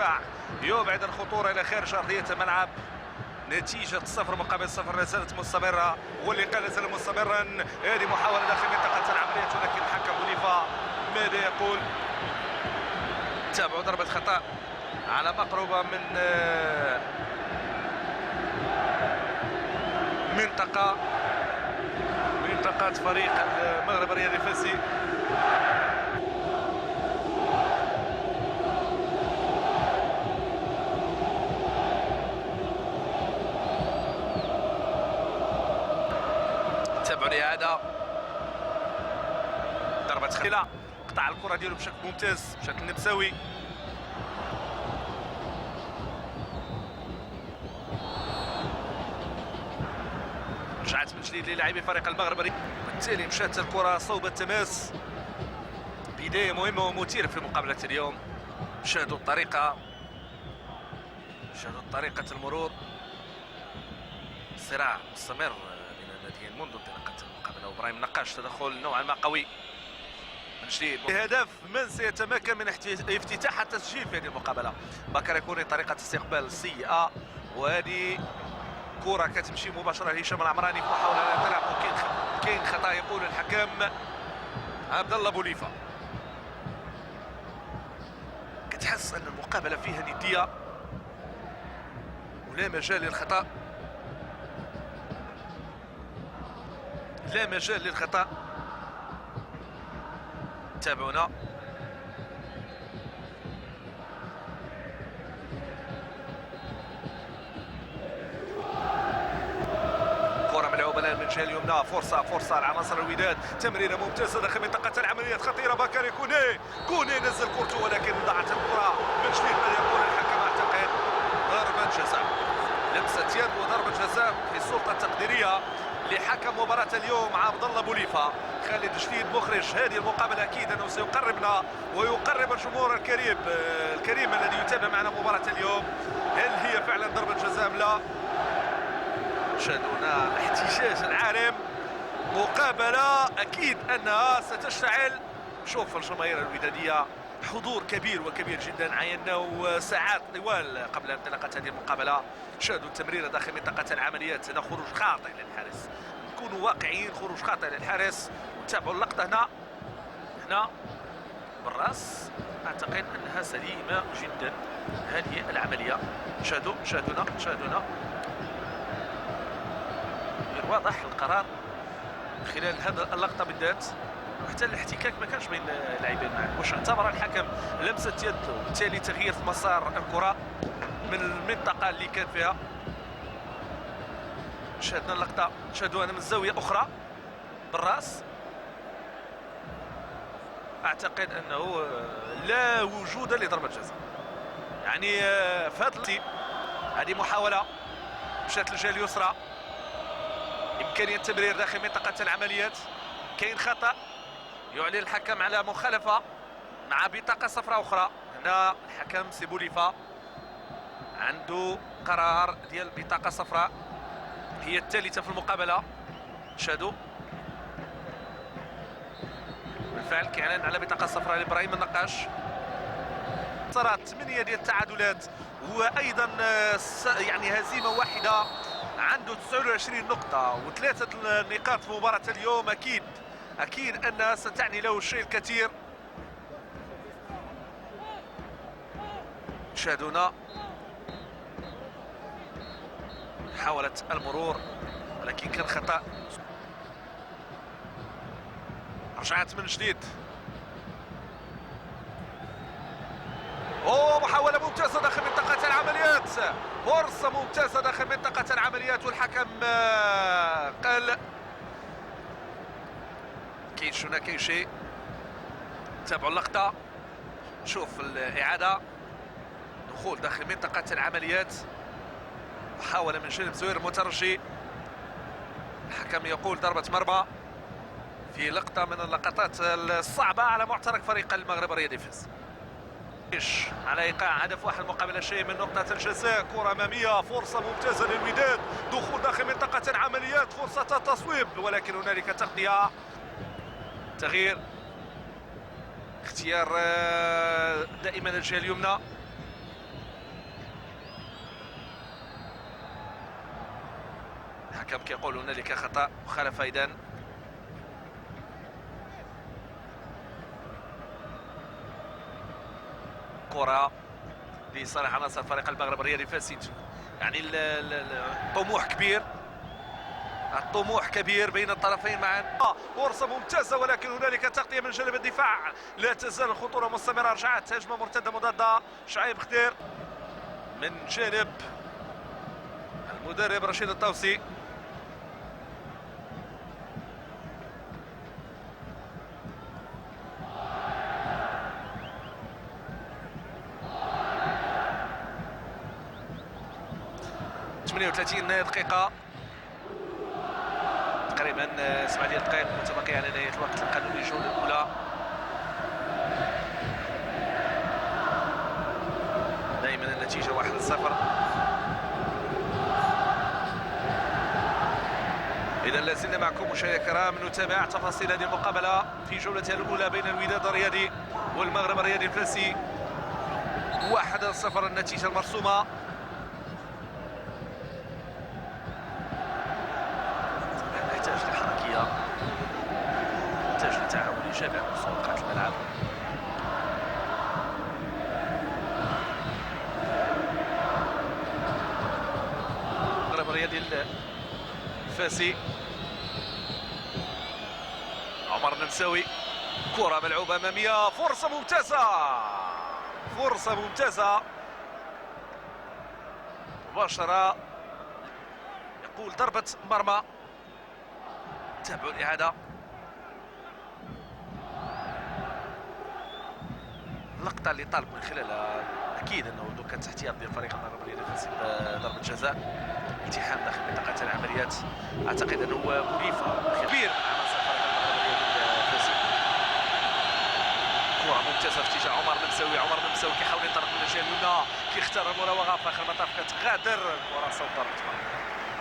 الدفاع يبعد الخطوره الى خارج ارضيه الملعب. نتيجة 0-0 لا زالت مستمرة واللقاء لا زال مستمرا. هذه محاولة داخل منطقة العمليات ولكن الحكم بوليفا ماذا يقول؟ تابعوا ضربة خطأ على مقربة من منطقة فريق المغرب الرياضي الفاسي. تابعوا الإعادة. ضربة خليلة قطع الكرة ديالو بشكل ممتاز بشكل نمساوي. رجعت من جديد للاعبي فريق المغرب بالتالي مشات الكرة صوب التماس. بداية مهمة ومثيرة في مقابلة اليوم. شاهدوا طريقة المرور. صراع مستمر بين الناديين منذ انطلاقة المقابلة وابراهيم نقاش تدخل نوعا ما قوي من جديد. هدف من سيتمكن من افتتاح التسجيل في هذه المقابلة. بكر يكون طريقة استقبال سيئة وهذه كرة كتمشي مباشرة لهشام العمراني في محاولة للانطلاق وكاين خطأ يقول الحكم عبد الله بوليفا. كتحس أن المقابلة فيها ندية ولا مجال للخطأ. لا مجال للخطأ. تابعونا. كرة ملعوبة الآن من الجهة اليمنى. فرصة لعناصر الوداد. تمريرة ممتازة داخل منطقة العمليات خطيرة. بكري كوني نزل كورته ولكن ضاعت الكرة من جديد. ماذا يقول الحكم؟ أعتقد ضربة جزاء. لمسة يد وضربة جزاء في السلطة التقديرية لحكم مباراة اليوم عبد الله بوليفا. خالد جديد مخرج هذه المقابلة أكيد أنه سيقربنا ويقرب الجمهور الكريم الذي يتابع معنا مباراة اليوم. هل هي فعلا ضربة جزاء أم لا؟ شاهدونا الاحتجاج العارم. مقابلة أكيد أنها ستشتعل. شوف الجماهير الودادية حضور كبير وكبير جدا عيناه ساعات طوال قبل انطلاقة هذه المقابلة. شاهدوا التمريرة داخل منطقة العمليات. هنا خروج خاطئ للحارس. نكونوا واقعيين. خروج خاطئ للحارس. وتابعوا اللقطة هنا بالراس. أعتقد أنها سليمة جدا هذه العملية. شاهدونا غير واضح القرار خلال هذا اللقطة بالذات وحتى الاحتكاك ما كانش بين اللاعبين معا. واش اعتبر الحكم لمسة يد وبالتالي تغيير في مسار الكرة من المنطقة اللي كان فيها. شاهدنا اللقطة. شاهدوها من زاوية أخرى بالراس. أعتقد أنه لا وجود لضربة جزاء. يعني في هذه محاولة مشات للجهة اليسرى. إمكانية التمرير داخل منطقة العمليات. كاين خطأ يعلن الحكم على مخالفة مع بطاقة صفراء أخرى. هنا الحكم سي بوليفا عنده قرار ديال بطاقة صفراء هي الثالثة في المقابلة. شادو بالفعل كيعلن على بطاقة صفراء لإبراهيم النقاش. صارت 8 ديال التعادلات وأيضا يعني هزيمة واحدة. عنده 29 نقطة وثلاثة النقاط في مباراة اليوم. أكيد أنها ستعني له الشيء الكثير. شاهدونا محاولة المرور ولكن كان خطأ. رجعت من جديد. محاولة ممتازة داخل منطقة العمليات. فرصة ممتازة داخل منطقة العمليات والحكم قال كاين شيء. تابعوا اللقطة. شوف الإعادة. دخول داخل منطقة العمليات. محاولة من جانب زهير المترجي. الحكم يقول ضربة مرمى في لقطة من اللقطات الصعبة على معترك فريق المغرب الرياضي فاس. على ايقاع هدف واحد مقابل شيء من نقطة الجزاء. كرة امامية. فرصة ممتازة للوداد. دخول داخل منطقة العمليات. فرصة التصويب ولكن هنالك تغطية. تغيير. اختيار دائما الجهة اليمنى. الحكم كيقول هنالك خطأ وخالف ايضا. كرة لصالح عناصر فريق المغرب الرياضي الفاسي. يعني الطموح كبير، الطموح كبير بين الطرفين معا. فرصة ممتازة ولكن هنالك تغطية من جانب الدفاع، لا تزال الخطورة مستمرة. رجعت هجمة مرتدة مضادة، شعيب خضير من جانب المدرب رشيد الطوسي. ثمانية 38 دقيقة تقريبا، 7 ديال الدقائق متبقية على نهاية الوقت القانوني الجولة الأولى. دائما النتيجة 1-0. إذا لازلنا معكم مشاهدينا الكرام نتابع تفاصيل هذه المقابلة في جولتها الأولى بين الوداد الرياضي والمغرب الرياضي الفاسي. 1-0 النتيجة المرسومة. نحتاج لحركية، نحتاج لتعاون إيجابي على مستوى قاعة الملعب. المغرب الرياضي الفاسي، عمر النمساوي، كرة ملعوبة أمامية، فرصة ممتازة، فرصة ممتازة مباشرة، يقول ضربة مرمى. تابعوا الإعادة. اللقطة اللي طالب من خلالها أكيد أنه لو كانت احتياط ديال فريق المغرب الرياضي الفاسي ضربة جزاء، التحام داخل منطقة العمليات. أعتقد أنه مريفة كبير من عناصر فريق المغرب الرياضي الفاسي. كرة ممتازة في اتجاه عمر النمساوي، عمر النمساوي كيحاول ينطلق من الجهة اليمنى، كيختار المراوغة، في آخر المطاف كتغادر الكرة صوب ضربة.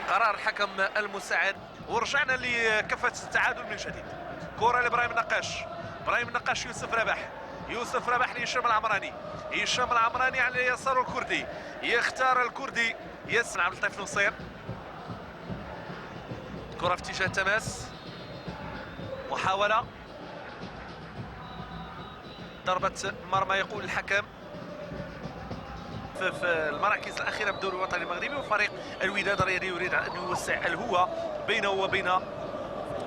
قرار الحكم المساعد، ورجعنا لكفة التعادل من جديد. كرة لإبراهيم النقاش، إبراهيم النقاش، يوسف رابح، يوسف رابح لهشام العمراني، هشام العمراني على يسار الكردي، يختار الكردي ياسر عبد اللطيف نصير. كرة في اتجاه التماس، محاولة ضربة مرمى يقول الحكم. في المراكز الأخيرة بالدوري الوطني المغربي، وفريق الوداد الرياضي يريد أن يوسع الهوة بينه وبين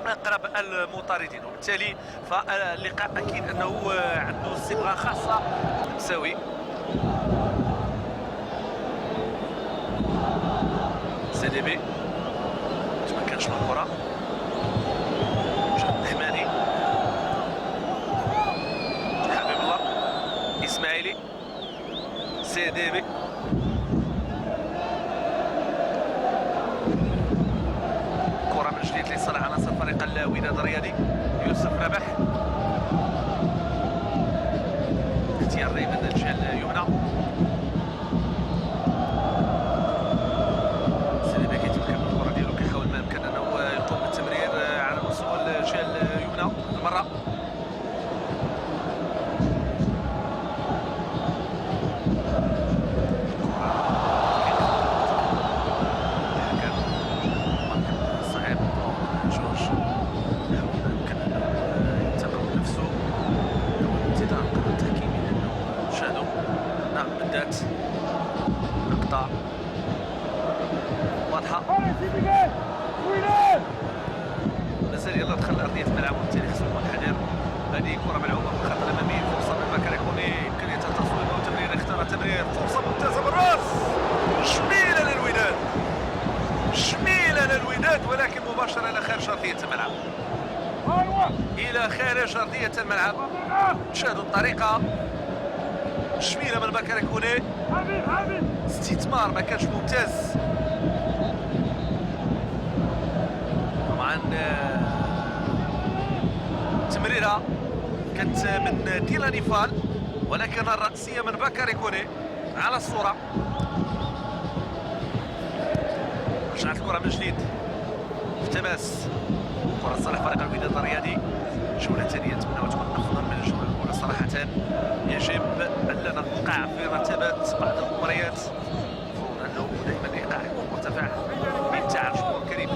أقرب المطاردين، وبالتالي فاللقاء أكيد أنه عنده صبغة خاصة. مساوي سيديبي متمكنش من الكرة، جاب الحماني، حبيب الله، إسماعيلي، سيديبي، كرة من جديد لصالح عناصر فريق الوداد الرياضي. يوسف رابح، اختيار دائما الجهة اليمنى. سيديبي كيتمكن من الكرة ديالو، كيحاول ما يمكن انه يقوم بالتمرير على مستوى الجهة اليمنى المرة. نقطة واضحة، مازال يلا دخل أرضية الملعب، وبالتالي خصو يكون حذر. هذه كرة ملعوبة في الخط الأمامي، فرصة من بكر يكوني، إمكانية التصويب أو تمرير، اختار التمرير، فرصة ممتازة بالراس، جميلة للوداد، جميلة للوداد، ولكن مباشرة إلى خارج أرضية الملعب، إلى خارج أرضية الملعب. شاهدوا الطريقة جميلة من بكر يكوني، استثمار ما كانش ممتاز. طبعا تمريرة كانت من ديلاني فال، ولكن الرأسية من بكر يكوني على الصورة. رجعت الكرة من جديد في تماس، كرة صالح فريق الوداد الرياضي. جولة ثانية نتمنى تكون أفضل من الجولة الأولى صراحة. يجب ألا نقع في رتبات بعض المباريات، المفروض أنه دائما الإيقاع يكون مرتفع، إمتاع الجمهور الكريم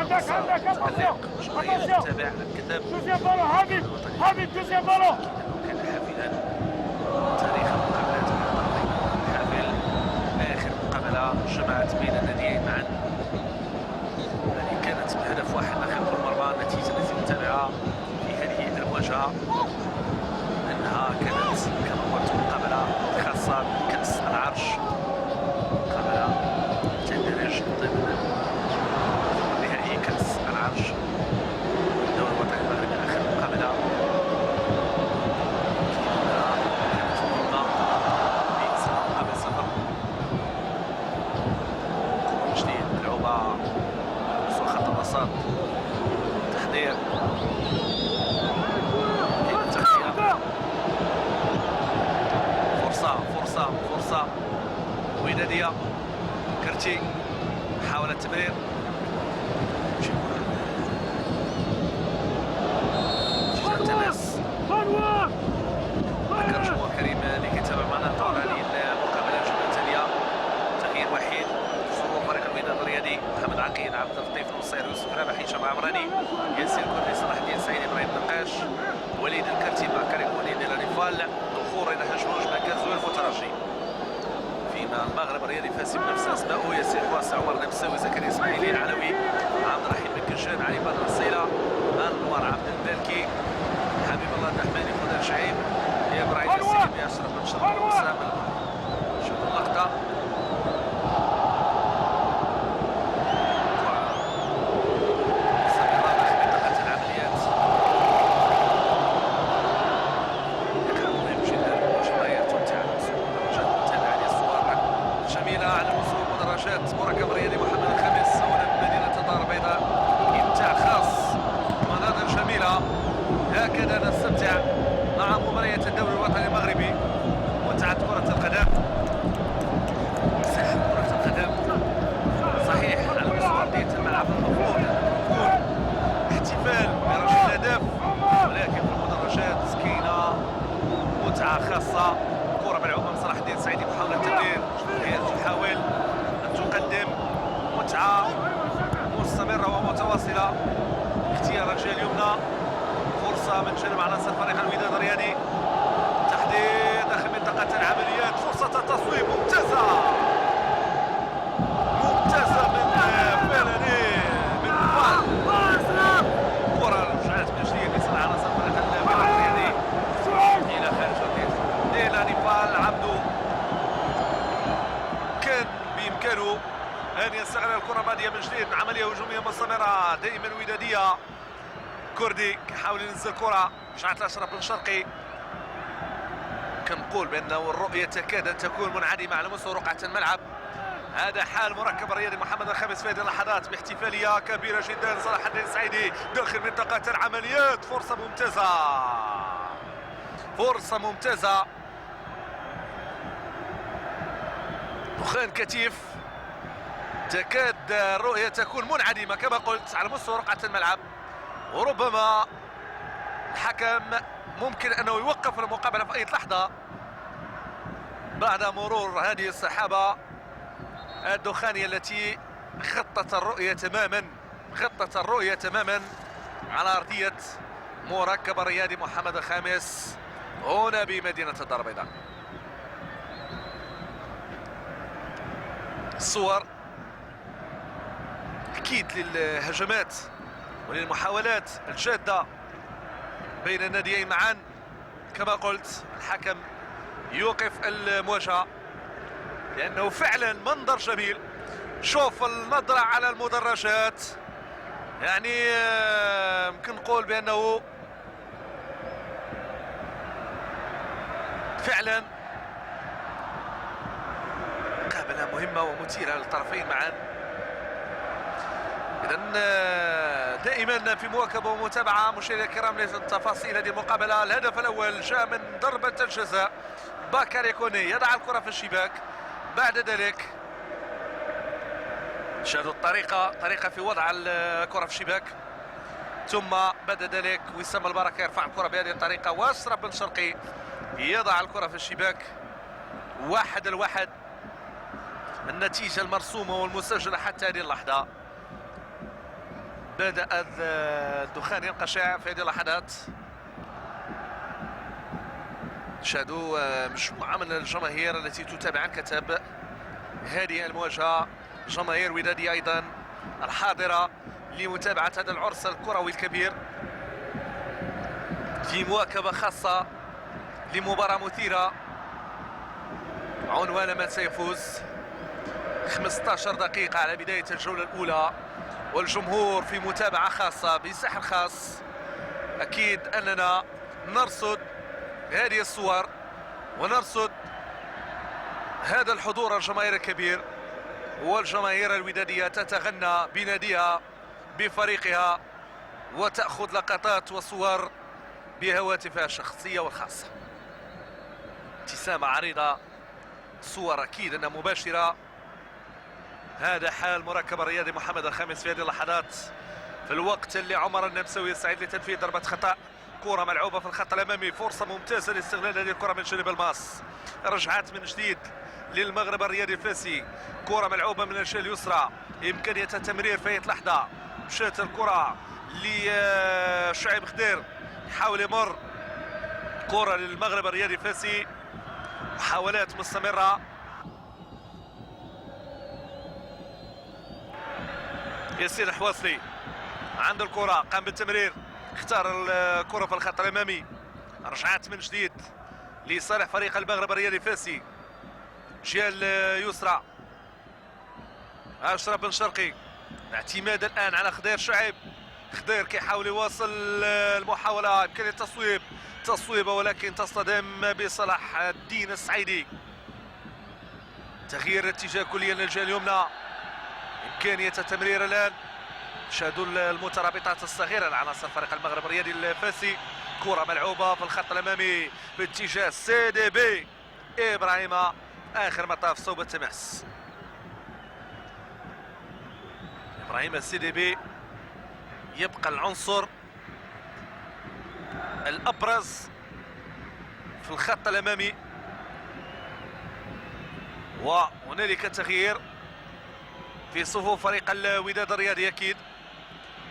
متألق جماهير تتابع الكتاب كان حافلا تاريخ المقابلات حافل آخر مقابلة جمعت بين الناديين معا، التي كانت بهدف واحد داخل المرمى. النتيجة التي نتابعها في هذه المواجهة أنها كانت كما قلت مقابلة خاصة بكأس العرش، مقابلة تندرج ضمن نهائي كأس العرش الدوري الوطني المغربي. آخر مقابلة قبل صفر جديد ملعوبة مستوى خط الوسط، تحضير فرصة ودادية. كرتي حاول التمرير، تماس ذكر جمهور كريم اللي كيتابع معنا طبعا هذه المقابلة الجولة التالية. تغيير وحيد ظهور فريق الوداد الرياضي، محمد عقيل، عبد اللطيف النصير، يوسف رابح، هشام عمراني، ياسر كردي، صلاح الدين سعيد، ابراهيم نقاش، وليد الكرتي مع كريم وليد الانفال. دخول الى هجوج مركز المترجي فيما المغرب الرياضي فاز بنفس اسمائه: ياسر واسع، عمر نمساوي، زكريا اسماعيلي، العلوي، عبد الرحيم بن علي بدر السيله، انور عبد المالكي، حبيب الله الدحماني، خضر شعيب، ابراهيم السيد، ياسر بن شرف، وسام. شوفوا اللقطه، مركب الرياضي محمد الخامس هنا بمدينة الدار البيضاء. إمتاع خاص، مناظر جميلة، هكذا نستمتع مع مباريات الدوري الوطني المغربي. متعة كرة القدم، مساحة كرة القدم صحيح على مستوى أرضية الملعب المفروض يكون احتفال برجل الهدف، ولكن في المدرجات سكينة، متعة خاصة. كرة ملعوبة من صلاح الدين سعيدي، محاولة تمرير، تحاول تقدم متعة مستمرة ومتواصلة. اختيار الجهة اليمنى، فرصة من جانب عناصر فريق الوداد الرياضي، تحديد داخل منطقة العمليات، فرصة التصويب ممتازة من فيلاني من فال. كرة رجعت من جديد لصالح عناصر فريق الوداد الرياضي إلى خارج الأرضية. ديلا نيفال عبدو كان بإمكانه أن يستغل الكرة بادية من جديد، عملية هجومية مستمرة دائما ودادية. كردي كيحاول ينزل الكرة، رجعت لأشرف بن شرقي. كنقول بأنه الرؤية تكاد أن تكون منعدمة على مستوى رقعة الملعب. هذا حال مركب الرياضي محمد الخامس في هذه اللحظات باحتفالية كبيرة جدا. صلاح الدين السعيدي داخل منطقة العمليات، فرصة ممتازة. دخان كتيف، تكاد الرؤية تكون منعدمة كما قلت على مستوى رقعة الملعب، وربما الحكم ممكن أنه يوقف المقابلة في أي لحظة بعد مرور هذه السحابة الدخانية التي خطت الرؤية تماما على أرضية مركب الرياضي محمد الخامس هنا بمدينة الدار البيضاء. الصور أكيد للهجمات وللمحاولات الجادة بين الناديين معا. كما قلت الحكم يوقف المواجهة لأنه فعلا منظر جميل. شوف النظرة على المدرجات، يعني يمكن نقول بأنه فعلا مقابلة مهمة ومثيرة للطرفين معا. إذن دائما في مواكبة ومتابعة مشاهدينا الكرام لتفاصيل هذه المقابلة. الهدف الأول جاء من ضربة الجزاء، باكر يكوني يضع الكرة في الشباك. بعد ذلك شاهدوا طريقة في وضع الكرة في الشباك، ثم بعد ذلك وسام البركة يرفع الكرة بهذه الطريقة، واشرف بن شرقي يضع الكرة في الشباك. 1-1 النتيجة المرسومة والمسجلة حتى هذه اللحظة. بدأ الدخان ينقشع في هذه اللحظات. شاهدوا مجموعة من الجماهير التي تتابع عن كتاب هذه المواجهة، جماهير ودادية أيضا الحاضرة لمتابعة هذا العرس الكروي الكبير في مواكبة خاصة لمباراة مثيرة عنوان من سيفوز. 15 دقيقة على بداية الجولة الأولى والجمهور في متابعة خاصة بسحر خاص. أكيد أننا نرصد هذه الصور ونرصد هذا الحضور الجماهيري الكبير، والجماهير الودادية تتغنى بناديها بفريقها وتأخذ لقطات وصور بهواتفها الشخصية والخاصة. ابتسامة عريضة، صور أكيد أنها مباشرة. هذا حال مركب الرياضي محمد الخامس في هذه اللحظات، في الوقت اللي عمر النمساوي يسعد لتنفيذ ضربة خطأ. كرة ملعوبة في الخط الأمامي، فرصة ممتازة لاستغلال هذه الكرة من جانب الماس. رجعت من جديد للمغرب الرياضي الفاسي، كرة ملعوبة من الجهة اليسرى، إمكانية التمرير في أي لحظة. مشات الكرة لشعيب خضير، يحاول يمر. كرة للمغرب الرياضي الفاسي، محاولات مستمرة. ياسين حواصلي عند الكرة، قام بالتمرير، اختار الكرة في الخط الأمامي. رجعت من جديد لصالح فريق المغرب الرياضي الفاسي، جهة اليسرى. أشرف بن شرقي، اعتماد الآن على خضير شعيب. خضير كيحاول يواصل المحاولة، إمكانية تصويبة ولكن تصطدم بصلاح الدين السعيدي. تغيير اتجاه كليا للجهة اليمنى، إمكانية التمرير الآن. شاهدوا المترابطات الصغيرة لعناصر فريق المغرب الرياضي الفاسي. كرة ملعوبة في الخط الأمامي باتجاه سي دي بي إبراهيم، آخر مطاف صوب التماس. إبراهيم السي دي بي يبقى العنصر الأبرز في الخط الأمامي، وهنالك تغيير في صفوف فريق الوداد الرياضي. أكيد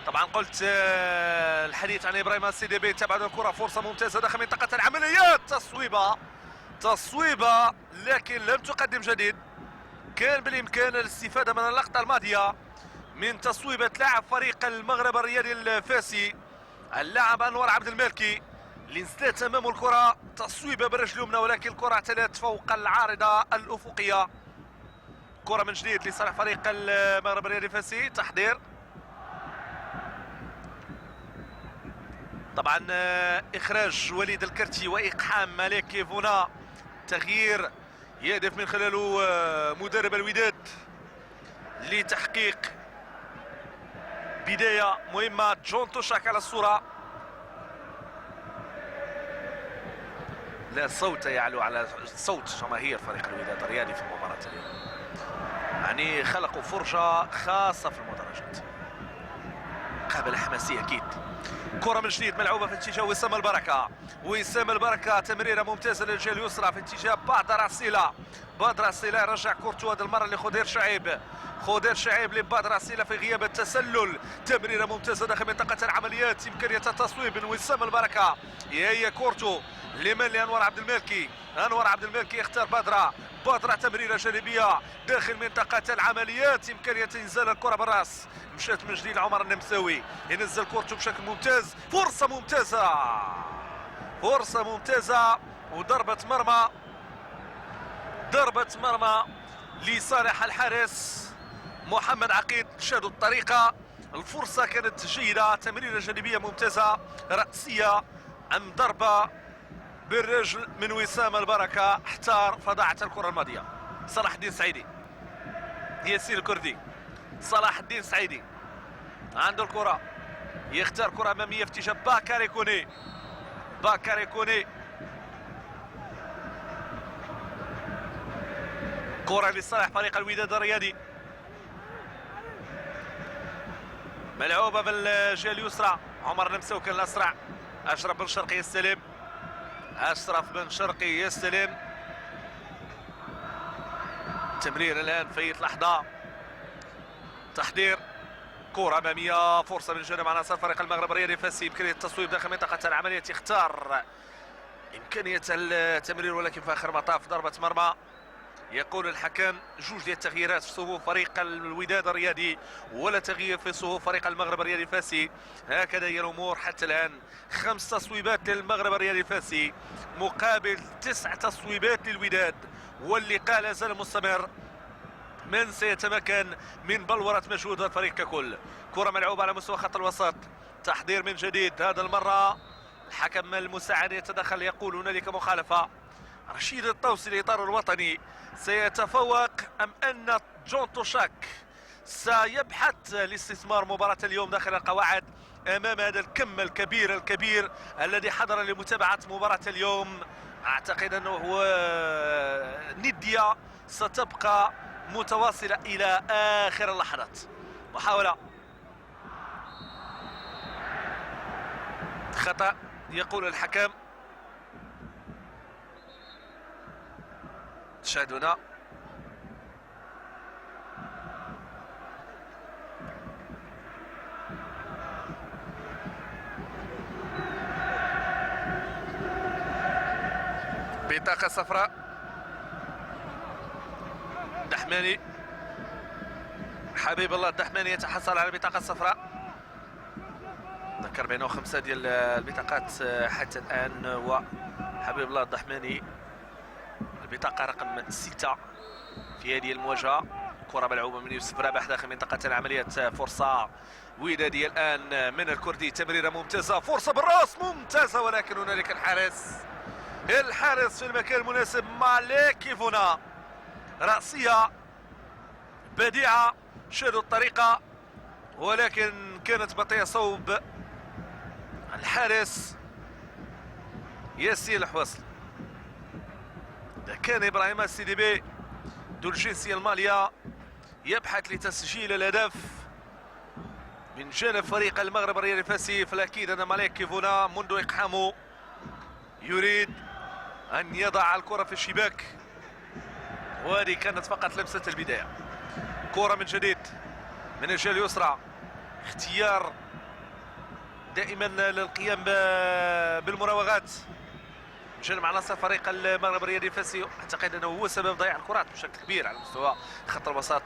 طبعا قلت الحديث عن إبراهيم السي دي بي. تبعد الكرة، فرصة ممتازة داخل منطقة العمليات، تصويبة لكن لم تقدم جديد. كان بالإمكان الاستفادة من اللقطة الماضية من تصويبة لاعب فريق المغرب الرياضي الفاسي، اللاعب أنور عبد المالكي، اللي نزلت أمامه الكرة، تصويبة بالرجل اليمنى ولكن الكرة اعتدت فوق العارضة الأفقية. كرة من جديد لصالح فريق المغرب الرياضي الفاسي. تحضير طبعا، إخراج وليد الكرتي وإقحام مالك كيفونا. تغيير يهدف من خلاله مدرب الوداد لتحقيق بداية مهمة. جون توشاك على الصورة. لا صوت يعلو على صوت جماهير فريق الوداد الرياضي في المباراة اليوم، يعني خلقوا فرجة خاصة في المدرجات، قابل حماسية أكيد. كرة من جديد ملعوبة في اتجاه وسام البركة. وسام البركة تمريرة ممتازة للجهة اليسرى في اتجاه بدر السيلة. بدر السيلة يرجع كورتو هذه المرة لخضير شعيب. خضير شعيب لبدر السيلة في غياب التسلل. تمريرة ممتازة داخل منطقة العمليات، إمكانية التصويب من وسام البركة. هي كورتو لمن؟ لأنور عبد المالكي. أنور عبد المالكي يختار بدرة تمريرة جانبية داخل منطقة العمليات، إمكانية إنزال الكرة بالراس. مشات من جديد عمر النمساوي، ينزل كورته بشكل ممتاز. فرصة ممتازة وضربة مرمى لصالح الحارس محمد عقيد. شادوا الطريقة، الفرصة كانت جيدة، تمريرة جانبية ممتازة رأسية أم ضربة بالرجل من وسام البركة. احتار فضاعت الكرة الماضية. صلاح الدين سعيدي، ياسين الكردي، صلاح الدين سعيدي عنده الكرة، يختار كرة أمامية في اتجاه باكاري كوني. كرة لصالح فريق الوداد الرياضي، ملعوبة بالجهة اليسرى. عمر النمساوي كان الأسرع. أشرف بن شرقي يستلم، تمرير الآن في لحظة. تحضير كرة أمامية، فرصة من جانب عناصر فريق المغرب الرياضي فاسي. إمكانية التصويب داخل منطقة العملية، يختار إمكانية التمرير، ولكن في آخر مطاف ضربة مرمى. يقول الحكم جوج ديال التغييرات في صفوف فريق الوداد الرياضي ولا تغيير في صفوف فريق المغرب الرياضي فاسي. هكذا هي الامور حتى الان، 5 تصويبات للمغرب الرياضي فاسي مقابل 9 تصويبات للوداد، واللقاء لا زال مستمر. من سيتمكن من بلورة مجهود الفريق ككل؟ كرة ملعوبة على مستوى خط الوسط، تحضير من جديد. هذا المرة الحكم المساعد يتدخل، يقول هنالك مخالفة. رشيد الطوسي الإطار الوطني سيتفوق أم أن جون توشاك سيبحث لاستثمار مباراة اليوم داخل القواعد أمام هذا الكم الكبير الذي حضر لمتابعة مباراة اليوم؟ أعتقد أنه ندية ستبقى متواصلة إلى آخر اللحظات. محاولة خطأ يقول الحكم. تشاهدونا بطاقة صفراء. الدحماني، حبيب الله الدحماني يتحصل على بطاقة صفراء. ذكر بأنه 5 ديال البطاقات حتى الآن، وحبيب الله الدحماني البطاقة رقم 6 في هذه المواجهة. كرة ملعوبة من يوسف رابح داخل منطقة العمليات، فرصة ودادية الآن من الكردي، تمريرة ممتازة، فرصة بالراس ممتازة، ولكن هنالك الحارس في المكان المناسب. مالك كيفونا، رأسية بديعة، شادوا الطريقة، ولكن كانت بطيئة صوب الحارس ياسين الحوصل. كان إبراهيم السيديبي ذو الجنسية المالية يبحث لتسجيل الهدف من جانب فريق المغرب الرياضي فاسي، فالأكيد أن مالك كيفونا منذ إقحامه يريد أن يضع الكرة في الشباك، وهذه كانت فقط لمسة البداية. كرة من جديد من الجهة اليسرى، اختيار دائما للقيام بالمراوغات جانب عناصر فريق المغرب الرياضي فاسي. اعتقد انه هو سبب ضياع الكرات بشكل كبير على مستوى خط الوسط.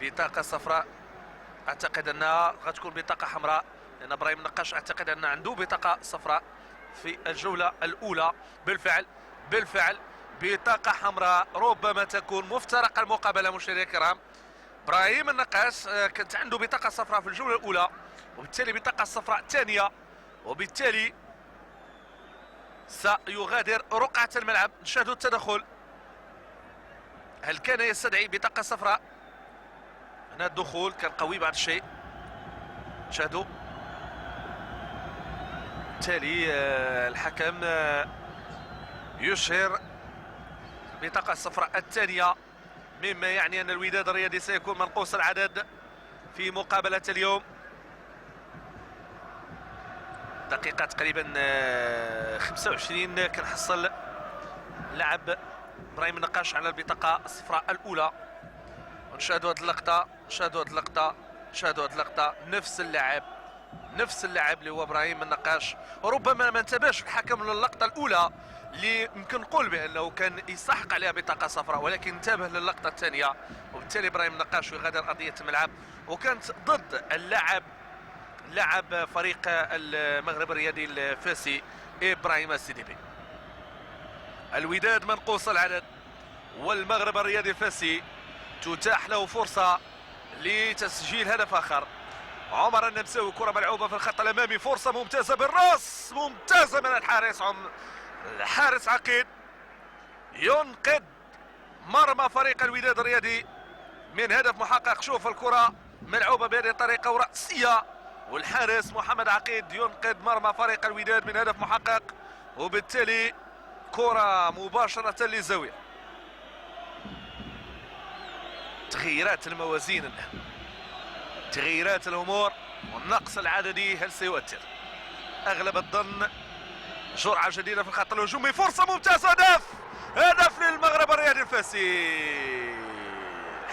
بطاقة صفراء، اعتقد انها غتكون بطاقة حمراء، لان ابراهيم النقاش اعتقد ان عنده بطاقة صفراء في الجولة الاولى. بالفعل بطاقة حمراء، ربما تكون مفترق المقابلة. مشاهدينا الكرام، ابراهيم النقاش كانت عنده بطاقة صفراء في الجولة الاولى، وبالتالي بطاقة صفراء ثانية، وبالتالي سيغادر رقعة الملعب. نشاهدوا التدخل، هل كان يستدعي بطاقة صفراء؟ هنا الدخول كان قوي بعض الشيء. نشاهدوا، بالتالي الحكم يشهر بطاقة الصفراء الثانية، مما يعني أن الوداد الرياضي سيكون منقوص العدد في مقابلة اليوم. دقيقة تقريبا 25 كنحصل لاعب ابراهيم النقاش على البطاقة الصفراء الأولى. ونشاهدوا هذه اللقطة، نفس اللاعب اللي هو ابراهيم النقاش. وربما ما انتبهش الحكم للقطة الأولى اللي يمكن نقول بأنه كان يستحق عليها بطاقة صفراء، ولكن انتبه للقطة الثانية، وبالتالي ابراهيم النقاش يغادر أرضية الملعب، وكانت ضد لاعب فريق المغرب الرياضي الفاسي ابراهيم السيديبي. الوداد منقوص العدد، والمغرب الرياضي الفاسي تتاح له فرصة لتسجيل هدف آخر. عمر النمساوي، كرة ملعوبة في الخط الأمامي، فرصة ممتازة بالراس، ممتازة من الحارس عقيد، ينقذ مرمى فريق الوداد الرياضي من هدف محقق. شوف الكرة ملعوبة بهذه الطريقة ورأسية، والحارس محمد عقيد ينقذ مرمى فريق الوداد من هدف محقق، وبالتالي كرة مباشرة للزاوية. تغييرات الموازين الآن، تغييرات الأمور والنقص العددي هل سيؤثر؟ أغلب الظن جرعة جديدة في الخط الهجومي، فرصة ممتازة، هدف للمغرب الرياضي الفاسي.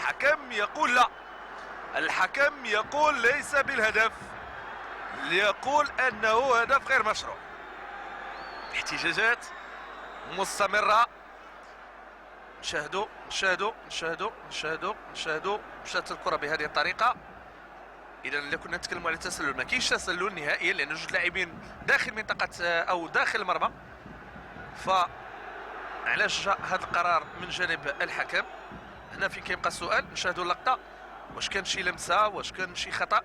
الحكم يقول لا، الحكم يقول ليس بالهدف، يقول انه هدف غير مشروع. احتجاجات مستمرة. نشاهدوا نشاهدوا نشاهدوا نشاهدوا نشاهدوا. مشات الكرة بهذه الطريقة. اذا الا كنا نتكلموا على التسلل، ما كاينش تسلل نهائيا لان جوج لاعبين داخل منطقة او داخل المرمى. فعلاش جاء هذا القرار من جانب الحكم؟ هنا فين كيبقى السؤال. نشاهدوا اللقطة، واش كان شي لمسة، واش كان شي خطأ؟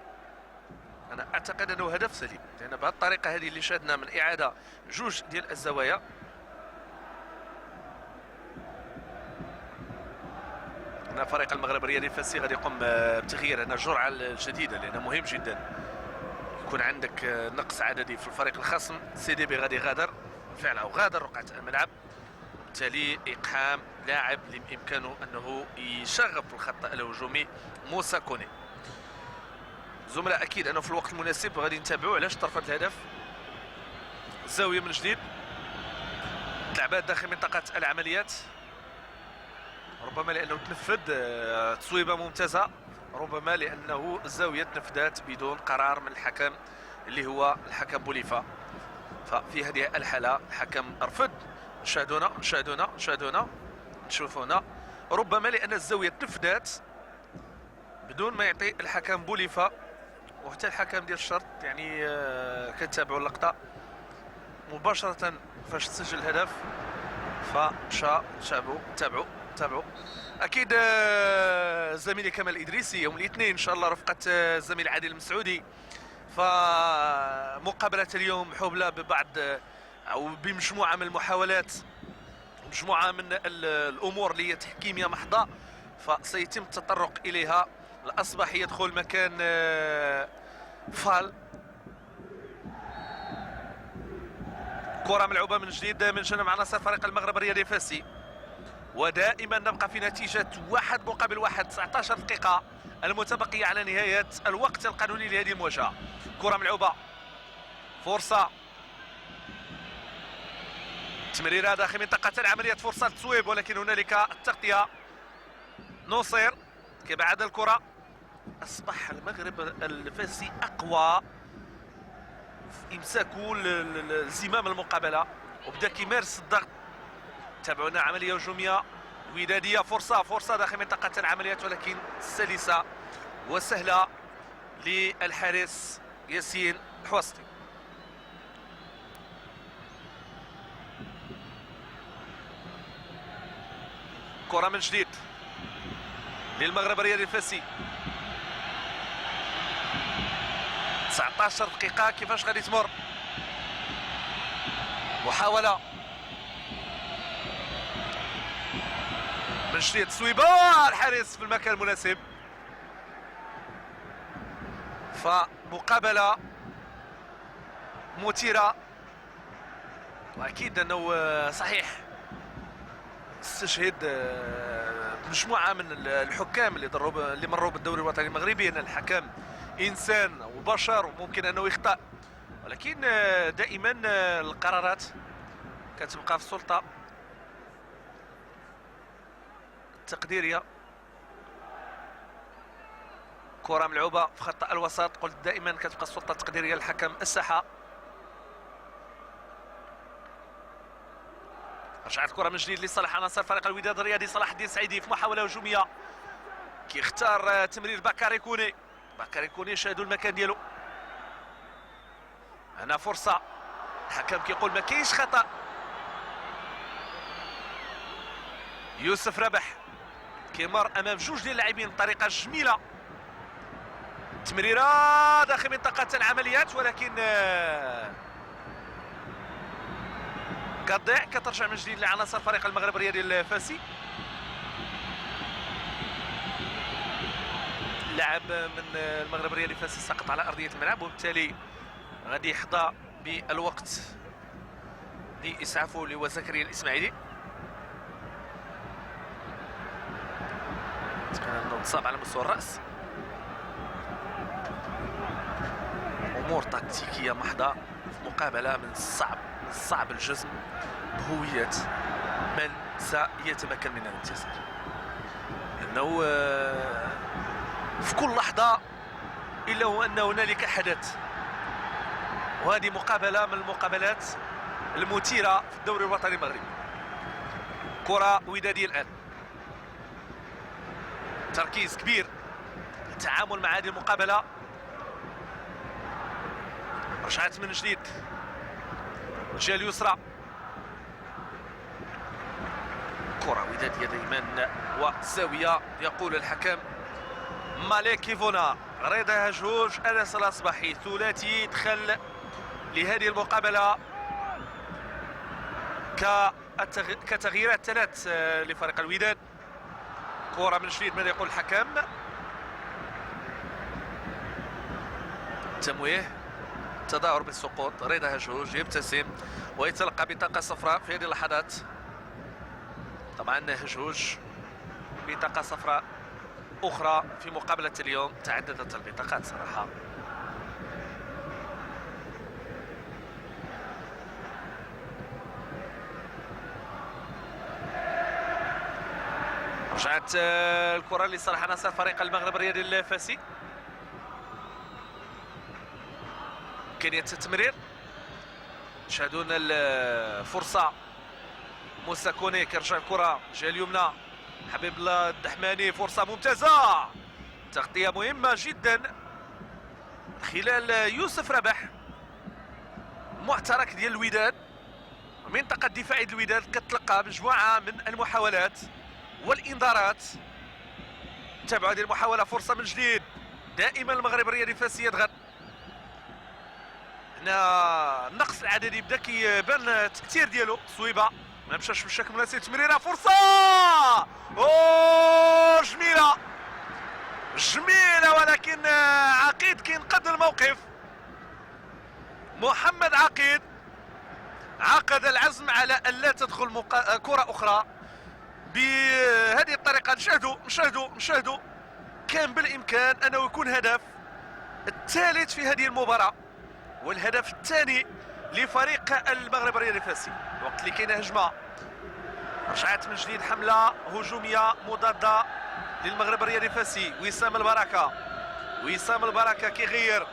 انا اعتقد انه هدف سليم، لان بهذه الطريقة هذه اللي شاهدنا من اعادة جوج ديال الزوايا. هنا فريق المغرب الرياضي الفاسي غادي يقوم بتغيير هنا الجرعة الجديدة، لأنه مهم جدا يكون عندك نقص عددي في الفريق الخصم. سي دي بي غادي يغادر بالفعل أو غادر رقعة الملعب، وبالتالي إقحام لاعب اللي بإمكانه أنه يشغب في الخط الهجومي موسى كوني. زملاء أكيد أنه في الوقت المناسب غادي نتابعوا علاش طرفت الهدف. الزاوية من جديد، لعبات داخل منطقة العمليات، ربما لأنه تنفذ تصويبة ممتازة، ربما لأنه الزاوية تنفذت بدون قرار من الحكم اللي هو الحكم بوليفا. ففي هذه الحالة الحكم رفض. نشاهدونا نشاهدونا نشاهدونا نشوفونا، ربما لأن الزاوية تنفذت بدون ما يعطي الحكم بوليفا، وحتى الحكم ديال الشرط يعني كنتابعوا اللقطة مباشرة فاش تسجل الهدف. فمشى تابعوا اكيد زميلي كمال الادريسي يوم الاثنين ان شاء الله رفقه الزميل عادل المسعودي. فمقابله اليوم حبلى ببعض او بمجموعه من المحاولات، مجموعه من الامور اللي هي تحكيميه محضه، فسيتم التطرق اليها. الاصبح يدخل مكان فال. كره ملعوبه من جديد من جانب عناصر فريق المغرب الرياضي الفاسي، ودائما نبقى في نتيجة 1-1. 19 دقيقة المتبقية على نهاية الوقت القانوني لهذه المواجهة. كرة ملعوبة، فرصة تمريرة داخل منطقة العملية، فرصة تصويب، ولكن هنالك التغطية. نصير كيبعد الكرة. أصبح المغرب الفاسي أقوى في إمساكه الزمام المقابلة، وبدا كيمارس الضغط. تابعونا عملية هجومية ودادية، فرصة داخل منطقة العمليات، ولكن سلسة وسهلة للحارس ياسين حوسطي. كرة من جديد للمغرب الرياضي الفاسي. 19 دقيقة كيفاش غادي تمر؟ محاولة من جديد، تصويبه الحارس في المكان المناسب. فمقابله مثيره، واكيد انه صحيح استشهد مجموعه من الحكام اللي مروا بالدوري الوطني المغربي ان الحكم انسان وبشر وممكن انه يخطئ، ولكن دائما القرارات كتبقى في السلطه التقديريه. كرة ملعوبة في خط الوسط، قلت دائما كتبقى السلطة التقديرية للحكم الساحة. رجعت كرة من جديد لصالح عناصر فريق الوداد الرياضي. صلاح الدين سعيدي في محاولة هجومية كيختار تمرير بكاري كوني. شاهدوا المكان ديالو. هنا فرصة، الحكم كيقول ما كاينش خطأ. يوسف ربح كيمر امام جوج ديال اللاعبين بطريقه جميله. تمريره داخل منطقه العمليات، ولكن كتضيع. كترجع من جديد لعناصر فريق المغرب الرياضي الفاسي. لاعب من المغرب الرياضي الفاسي سقط على ارضيه الملعب، وبالتالي غادي يحظى بالوقت لاسعافه اللي هو زكريا الاسماعيلي. انه مصاب على مستوى الراس. امور تكتيكيه محضه في مقابله من الصعب الجزم بهويه من سيتمكن من الانتصار. انه في كل لحظه الا وان هنالك حدث، وهذه مقابله من المقابلات المثيره في الدوري الوطني المغربي. كره وداديه الان، تركيز كبير، التعامل مع هذه المقابله. رجعت من جديد الجهه اليسرى، كره وداديه دائما وزاويه. يقول الحكم مالك ايفونا رضا هجوج انس الاصبحي ثلاثي دخل لهذه المقابله كتغييرات ثلاث لفريق الوداد. كره من جديد، ماذا يقول الحكم؟ تمويه، تظاهر بالسقوط. رضا هجوج يبتسم ويتلقى بطاقه صفراء في هذه اللحظات. طبعا هجوج بطاقه صفراء اخرى في مقابله اليوم، تعددت البطاقات صراحه. رجعت الكره لصالح عناصر فريق المغرب الرياضي الفاسي. امكانيه التمرير، تشاهدون الفرصه. موسى كوني كيرجع الكره الجهه اليمنى، حبيب الله الدحماني، فرصه ممتازه، تغطيه مهمه جدا خلال يوسف ربح، معترك ديال الوداد. منطقه الدفاع ديال الوداد كتلقى مجموعه من المحاولات والانذارات. تابعوا هذه المحاوله، فرصه من جديد. دائما المغرب الرياضي الفاسي يضغط. هنا النقص العددي بدا كيبان التاثير ديالو. صويبه ما مشاش بالشكل المناسب، تمريره، فرصه، اوه جميله جميله، ولكن عقيد كينقذ الموقف. محمد عقيد عقد العزم على ان لا تدخل كره اخرى بهذه الطريقه. نشاهدوا كان بالامكان انه يكون هدف الثالث في هذه المباراه، والهدف الثاني لفريق المغرب الرياضي الفاسي. الوقت اللي كاينه هجمه، رجعت من جديد حمله هجوميه مضاده للمغرب الرياضي الفاسي. وسام البركه كيغير،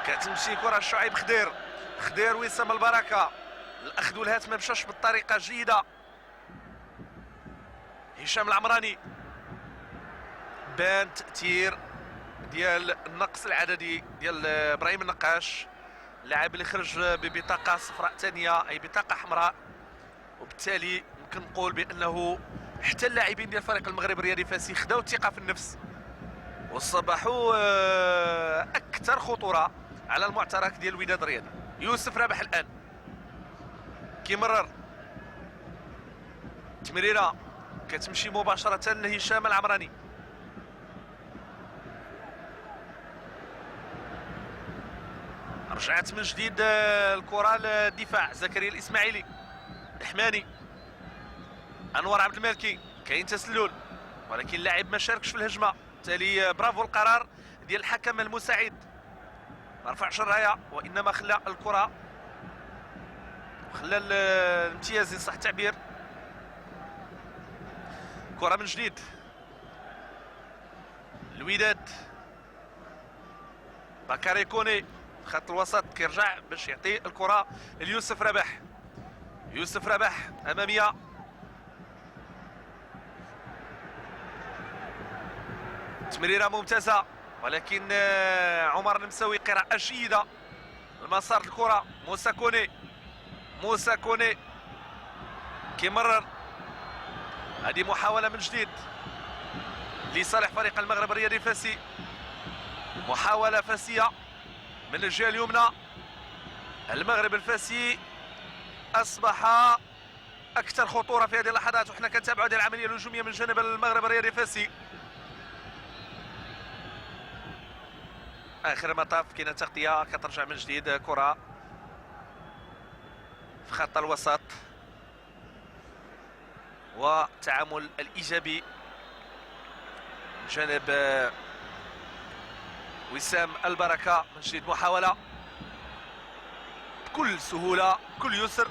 كتمشي كره شعيب خضير وسام البركه، الاخذ والهات ما مشاش بالطريقه الجيده. هشام العمراني، بان تاثير ديال النقص العددي ديال ابراهيم النقاش، اللاعب اللي خرج ببطاقه صفراء ثانيه، اي بطاقه حمراء، وبالتالي يمكن نقول بانه حتى اللاعبين ديال فريق المغرب الرياضي الفاسي خداو الثقه في النفس واصبحوا اكثر خطوره على المعترك ديال الوداد الرياضي. يوسف رابح الان كيمرر، تمريره كتمشي مباشره لهشام العمراني. رجعت من جديد الكره للدفاع، زكريا الاسماعيلي، الحماني، انور عبد المالكي، كاين تسلل ولكن اللاعب ما شاركش في الهجمه، بالتالي برافو القرار ديال الحكم المساعد، ما رفعش الرايه وانما خلى الكره، خلى الامتياز ان صح التعبير. كره من جديد الوداد، بكاري كوني خط الوسط كيرجع باش يعطي الكره ليوسف رباح. يوسف رباح اماميه، تمريره ممتازه ولكن عمر المساوي قراءه جيده المسار الكره. موسى كوني كيمرر، هذه محاوله من جديد لصالح فريق المغرب الرياضي الفاسي، محاوله فاسيه من الجهه اليمنى. المغرب الفاسي اصبح اكثر خطوره في هذه اللحظات، وحنا كنتابعوا هذه العمليه الهجوميه من جانب المغرب الرياضي الفاسي. اخر مطاف كاينه تغطيه كترجع من جديد، كره في خط الوسط والتعامل الايجابي من جانب وسام البركه. من جديد محاوله بكل سهوله بكل يسر،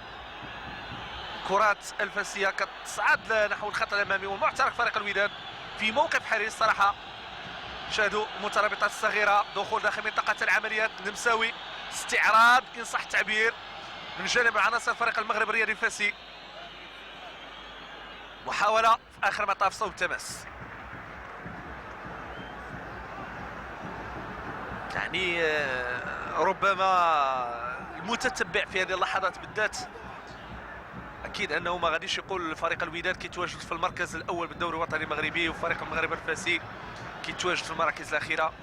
كرات الفاسيه كتصعد نحو الخط الامامي ومعترك فريق الوداد في موقف حرج صراحه. شاهدوا المترابطات الصغيره، دخول داخل منطقه العمليات. نمساوي استعراض ان صح التعبير من جانب عناصر فريق المغرب الرياضي الفاسي. محاوله في اخر مطاف صوب تماس. يعني ربما المتتبع في هذه اللحظات بالذات اكيد انه ما غاديش يقول فريق الوداد كيتواجد في المركز الاول بالدوري الوطني المغربي، وفريق المغرب الفاسي كيتواجد في المراكز الاخيره.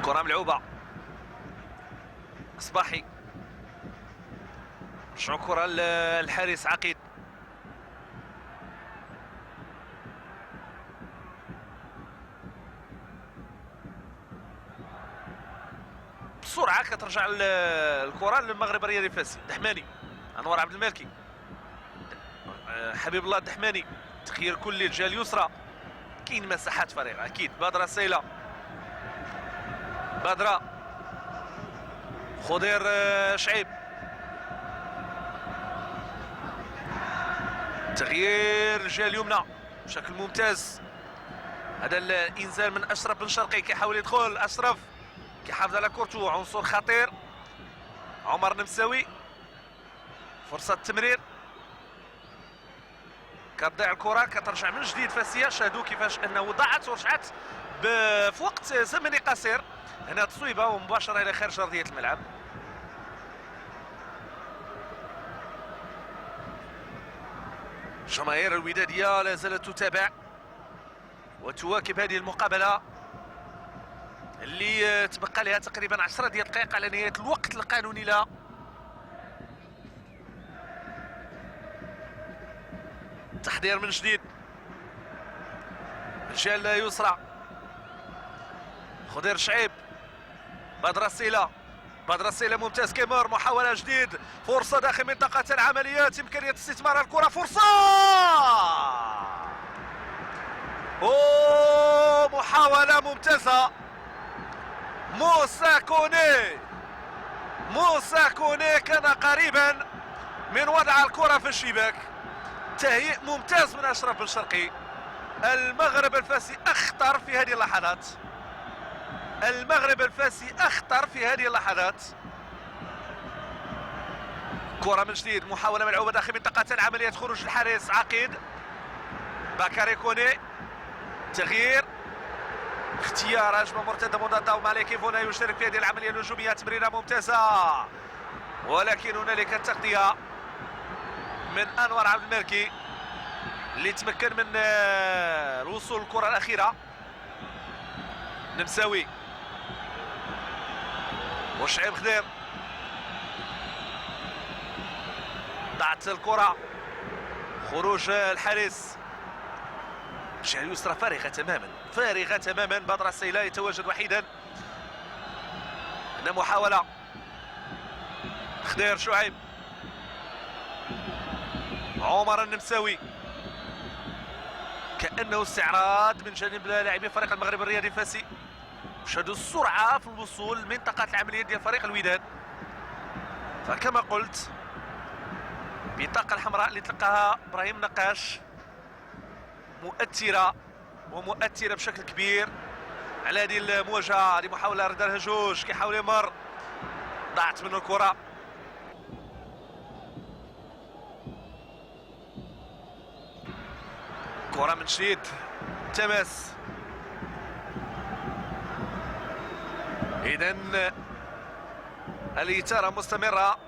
كره ملعوبه اصباحي، رجعوا كره للحارس عقيد. بسرعه كترجع الكره للمغرب الرياضي الفاسي. دحماني، انور عبد المالكي، حبيب الله الدحماني، تغيير كلي الجهه اليسرى. كاين مساحات فارغه اكيد. بدر سيله، بدره، خضير شعيب، تغيير الجهه اليمنى بشكل ممتاز. هذا الانزال من اشرف بن شرقي، كيحاول يدخل اشرف، كيحافظ على كورتو، عنصر خطير. عمر نمساوي، فرصه تمرير، كتضيع الكره، كترجع من جديد فاسيه. شاهدوا كيفاش انه ضاعت ورجعت في وقت زمني قصير. هنا تصويبه ومباشره الى خارج ارضيه الملعب. جماهير الوداديه لا زالت تتابع وتواكب هذه المقابله اللي تبقى لها تقريبا 10 دقائق على نهايه الوقت القانوني لها. تحضير من جديد الجهه اليسرى، خضير شعيب، بدر السيله، بدر السيله ممتاز. كيمر، محاوله جديد، فرصه داخل منطقه العمليات، امكانيه استثمار الكره، فرصه، محاوله ممتازه. موسى كوني، موسى كوني كان قريبا من وضع الكره في الشباك. تهيئ ممتاز من اشرف بن شرقي. المغرب الفاسي اخطر في هذه اللحظات، المغرب الفاسي اخطر في هذه اللحظات. كره من جديد، محاوله ملعوبه داخل منطقه العمليات، خروج الحارس عقيد. بكاري كوني، تغيير، اختيار هجمه مرتده مضاده، ومالكي فونا يشارك في هذه العمليه الهجوميه. تمريره ممتازه، ولكن هنالك التغطيه من انور عبد المالكي اللي تمكن من الوصول للكره الاخيره. نمساوي وشعيب خضير، ضاعت الكره، خروج الحارس. الجهه اليسرى فارغه تماما، فارغه تماما. بدر السيله يتواجد وحيدا. هنا محاوله، خضير شعيب، عمر النمساوي، كانه استعراض من جانب لاعبي فريق المغرب الرياضي الفاسي. شهدوا السرعه في الوصول لمنطقه العمليات ديال فريق الوداد. فكما قلت، البطاقه الحمراء اللي تلقاها ابراهيم نقاش مؤثره ومؤثره بشكل كبير على هذه المواجهه. هذه محاوله رد الهجوج، كيحاول يمر، ضاعت منه الكره. كره من جديد، تماس. اذا الاثاره مستمره.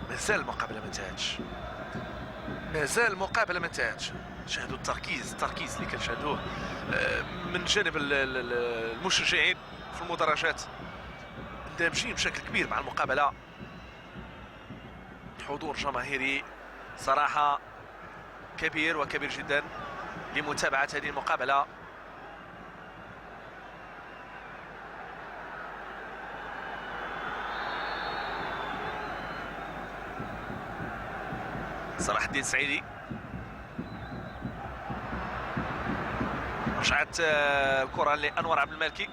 مازال المقابله ما انتهتش، مازال المقابله ما انتهتش. شاهدوا التركيز اللي كنشاهدوه من جانب المشجعين في المدرجات، مندمجين بشكل كبير مع المقابله. حضور جماهيري صراحه كبير وكبير جدا لمتابعه هذه المقابله. صلاح الدين سعيدي، رجعت الكره لانور عبد المالكي،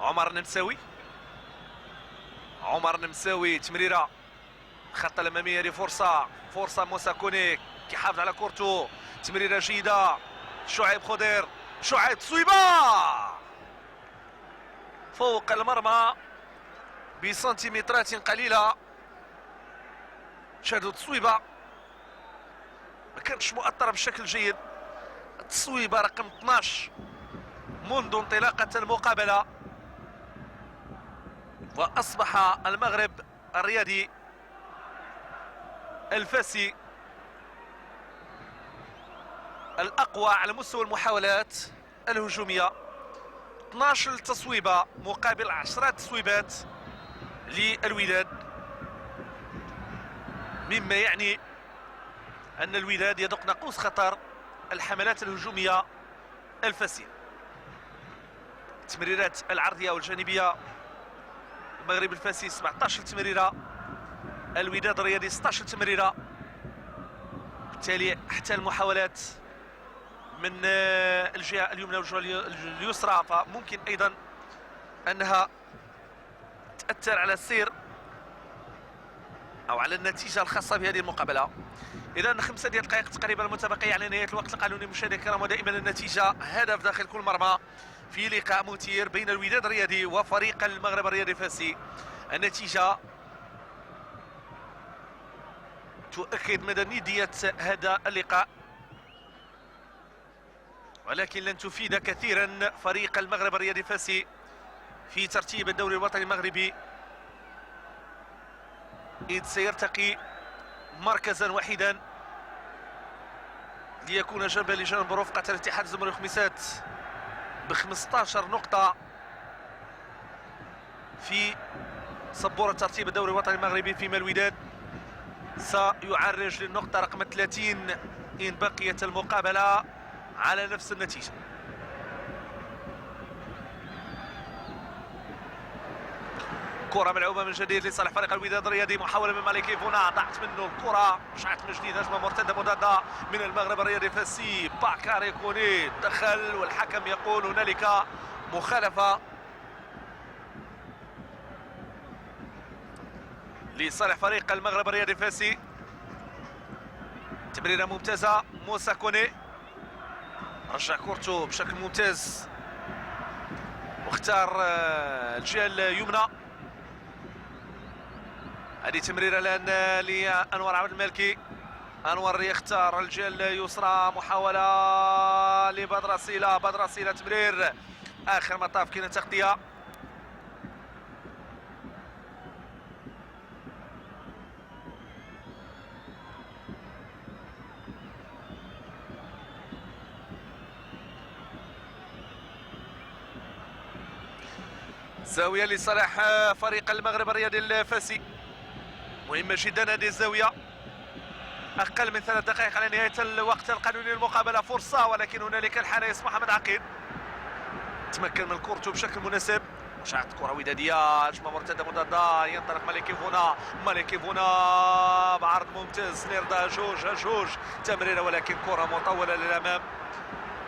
عمر النمساوي. عمر النمساوي تمريره الخطه الاماميه لفرصه، فرصه موسى كوني كيحافظ على كورتو، تمريره جيده. شعيب خضير، شعيب تصويبه فوق المرمى بسنتيمترات قليله. شاهدوا تصويبه ما كانتش مؤثره بشكل جيد. التصويبه رقم 12 منذ انطلاقه المقابله، واصبح المغرب الرياضي الفاسي الاقوى على مستوى المحاولات الهجوميه. 12 تصويبه مقابل 10 تصويبات للوداد، مما يعني ان الوداد يدق ناقوس خطر الحملات الهجوميه الفاسيه. التمريرات العرضيه والجانبيه، المغرب الفاسي 17 تمريره، الوداد الرياضي 16 تمريره. بالتالي حتى المحاولات من الجهه اليمنى والجهه اليسرى فممكن ايضا انها تاثر على السير او على النتيجه الخاصه بهذه المقابله. اذا 5 دقائق تقريبا متبقيه على نهايه الوقت القانوني. مشاهدينا الكرام، ودائما النتيجه هدف داخل كل مرمى في لقاء مثير بين الوداد الرياضي وفريق المغرب الرياضي الفاسي. النتيجه تؤكد مدى ندية هذا اللقاء، ولكن لن تفيد كثيرا فريق المغرب الرياضي الفاسي في ترتيب الدوري الوطني المغربي، إذ سيرتقي مركزا وحيدا ليكون جنبا لجنب رفقة الاتحاد الزمالك الخميسات ب 15 نقطة في سبورة ترتيب الدوري الوطني المغربي، فيما الوداد سيعرج للنقطة رقم 30 إن بقيت المقابلة على نفس النتيجة. كرة ملعوبة من جديد لصالح فريق الوداد الرياضي، محاولة من مالكي فونا، ضاعت منه الكرة، رجعت من جديد هجمة مرتدة مضادة من المغرب الرياضي الفاسي. باكاري كوني دخل والحكم يقول هنالك مخالفة لصالح فريق المغرب الرياضي الفاسي. تمريرة ممتازة، موسى كوني رجع كورتو بشكل ممتاز واختار الجهة اليمنى. هذه تمريرة الآن لأنور عبد المالكي، أنور يختار الجهة اليسرى، محاولة لبدر سيلا، بدر سيلا تمرير آخر مطاف كاينة تغطية. زاوية لصالح فريق المغرب الرياضي الفاسي، مهمة جدا هذه الزاوية. أقل من 3 دقائق على نهاية الوقت القانوني للمقابلة، فرصة ولكن هنالك الحارس محمد عقيل تمكن من كورته بشكل مناسب. رجعت كرة ودادية، هجمة مرتدة مضادة، ينطلق مالكي فونا، مالكي فونا بعرض ممتاز نيردا جوج تمريرة ولكن كرة مطولة للأمام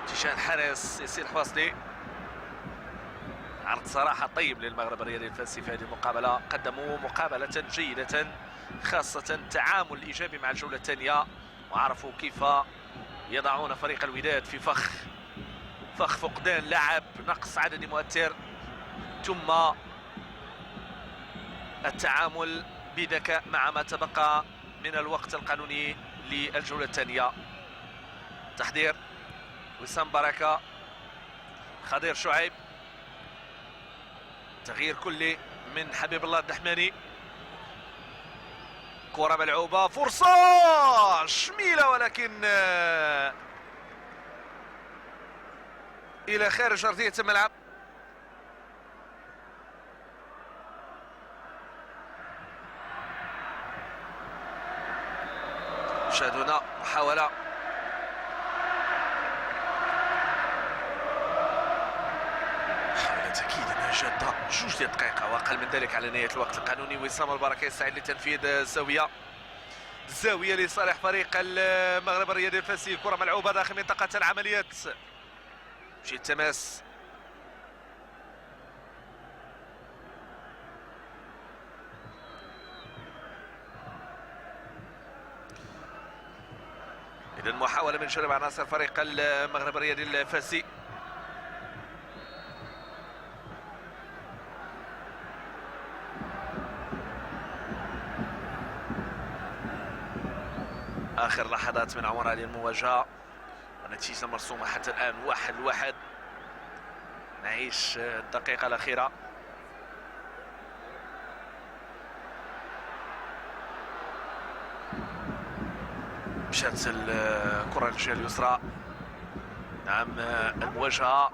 تجاه الحارس ياسين الحواصلي. عرض صراحة طيب للمغرب الرياضي الفاسي في هذه المقابلة، قدموا مقابلة جيدة خاصة التعامل الإيجابي مع الجولة الثانية، وعرفوا كيف يضعون فريق الوداد في فخ فقدان لاعب، نقص عددي مؤثر، ثم التعامل بذكاء مع ما تبقى من الوقت القانوني للجولة الثانية. تحضير وسام بركة، خضير شعيب، تغيير كلي من حبيب الله الدحماني. كرة ملعوبة، فرصة شميلة ولكن إلى خارج أرضية الملعب. شاهدونا محاولة تأكيد أنها جادة، 2 دقائق وأقل من ذلك على نهاية الوقت القانوني. وسام البركة يستعد لتنفيذ الزاوية لصالح فريق المغرب الرياضي الفاسي. كرة ملعوبة داخل منطقة العمليات، شي التماس إذا محاولة من جانب عناصر فريق المغرب الرياضي الفاسي. آخر لحظات من عمر هذه المواجهة، النتيجة مرسومة حتى الآن 1-1. نعيش الدقيقة الأخيرة. مشات الكرة الجهة اليسرى. نعم المواجهة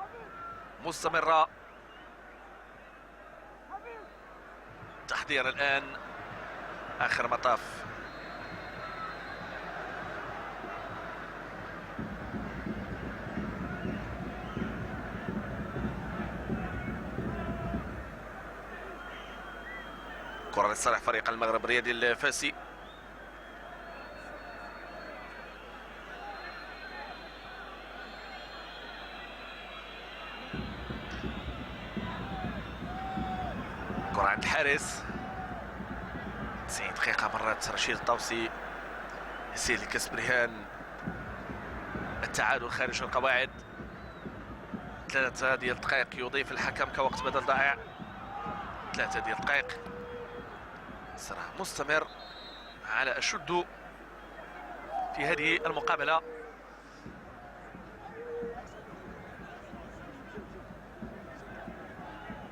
مستمرة. تحضير الآن آخر مطاف. كرة لصالح فريق المغرب الرياضي الفاسي. كرة عند الحارس. 90 دقيقة مرات رشيد الطوسي يسير لكسب رهان التعادل خارج القواعد. 3 ديال الدقائق يضيف الحكم كوقت بدل ضائع. 3 ديال الدقائق. صراحة مستمر على أشده في هذه المقابلة.